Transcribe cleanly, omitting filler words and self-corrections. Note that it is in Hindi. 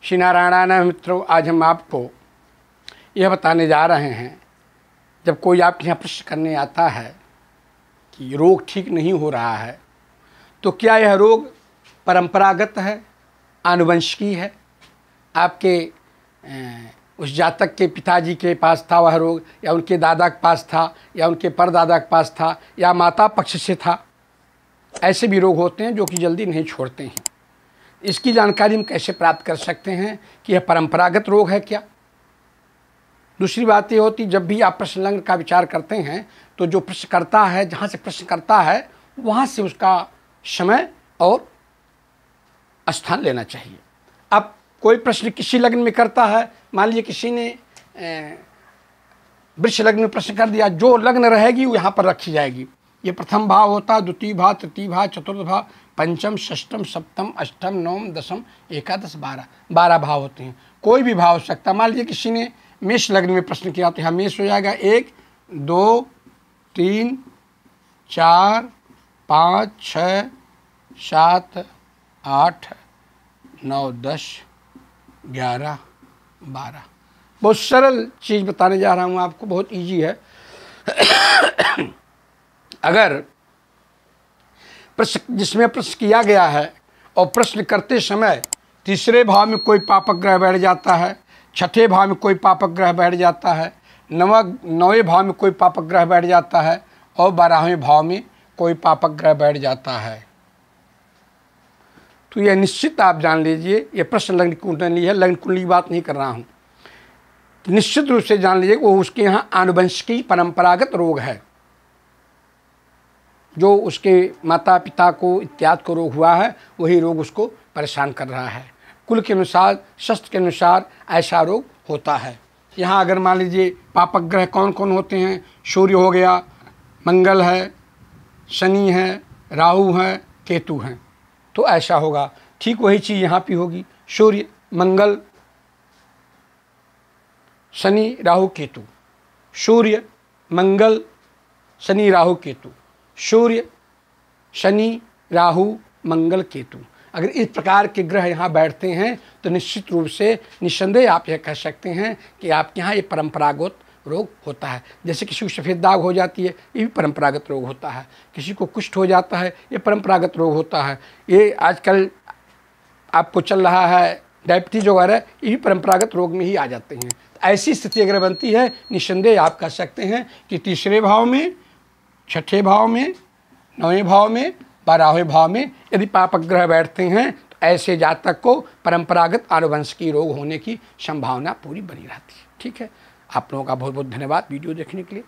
श्री नारायण मित्रों, आज हम आपको यह बताने जा रहे हैं, जब कोई आपके यहाँ प्रश्न करने आता है कि रोग ठीक नहीं हो रहा है, तो क्या यह रोग परंपरागत है, आनुवंशिकी है, आपके उस जातक के पिताजी के पास था वह रोग, या उनके दादा के पास था, या उनके परदादा के पास था, या माता पक्ष से था। ऐसे भी रोग होते हैं जो कि जल्दी नहीं छोड़ते हैं। इसकी जानकारी हम कैसे प्राप्त कर सकते हैं कि यह परंपरागत रोग है क्या। दूसरी बात ये होती, जब भी आप प्रश्न लग्न का विचार करते हैं तो जो प्रश्न करता है, जहाँ से प्रश्न करता है वहाँ से उसका समय और स्थान लेना चाहिए। अब कोई प्रश्न किसी लग्न में करता है, मान लीजिए किसी ने वृष लग्न में प्रश्न कर दिया, जो लग्न रहेगी वो यहाँ पर रखी जाएगी। ये प्रथम भाव होता, द्वितीय भाव, तृतीय भाव, चतुर्थ भाव, पंचम, षष्टम, सप्तम, अष्टम, नवम, दसम, एकादश, 12 भाव होते हैं। कोई भी भाव हो सकता है। मान लीजिए किसी ने मेष लग्न में प्रश्न किया तो यहाँ मेष हो जाएगा 1, 2, 3, 4, 5, 6, 7, 8, 9, 10, 11, 12। बहुत सरल चीज़ बताने जा रहा हूँ आपको, बहुत इजी है। अगर प्रश्न जिसमें प्रश्न किया गया है और प्रश्न करते समय तीसरे भाव में कोई पापक ग्रह बैठ जाता है, छठे भाव में कोई पापक ग्रह बैठ जाता है, नौवें भाव में कोई पापक ग्रह बैठ जाता है और 12वें भाव में कोई पापक ग्रह बैठ जाता है, तो यह निश्चित आप जान लीजिए ये प्रश्न लग्न कुंडली है। लग्न कुंडली की बात नहीं कर रहा हूँ। तो निश्चित रूप से जान लीजिए वो उसके यहाँ आनुवंशिकी परंपरागत रोग है, जो उसके माता पिता को इत्यादि को रोग हुआ है, वही रोग उसको परेशान कर रहा है। कुल के अनुसार, शास्त्र के अनुसार ऐसा रोग होता है। यहाँ अगर मान लीजिए पापक ग्रह कौन कौन होते हैं, सूर्य हो गया, मंगल है, शनि है, राहु है, केतु हैं, तो ऐसा होगा। ठीक वही चीज़ यहाँ भी होगी। सूर्य, मंगल, शनि, राहु, केतु। सूर्य, मंगल, शनि, राहु, केतु। सूर्य, शनि, राहु, मंगल, केतु। अगर इस प्रकार के ग्रह यहाँ बैठते हैं तो निश्चित रूप से निस्संदेह आप यह कह सकते हैं कि आपके यहाँ ये परंपरागत रोग होता है। जैसे किसी को सफ़ेद दाग हो जाती है, ये भी परंपरागत रोग होता है। किसी को कुष्ठ हो जाता है, ये परंपरागत रोग होता है। ये आजकल आपको चल रहा है डायबिटीज वगैरह, ये भी परंपरागत रोग में ही आ जाते हैं। ऐसी स्थिति अगर बनती है, निस्संदेह आप कह सकते हैं कि तीसरे भाव में, छठे भाव में, नौवें भाव में, 12वें भाव में यदि पापक ग्रह बैठते हैं तो ऐसे जातक को परंपरागत आनुवंशिकी रोग होने की संभावना पूरी बनी रहती है। ठीक है, आप लोगों का बहुत बहुत धन्यवाद वीडियो देखने के लिए।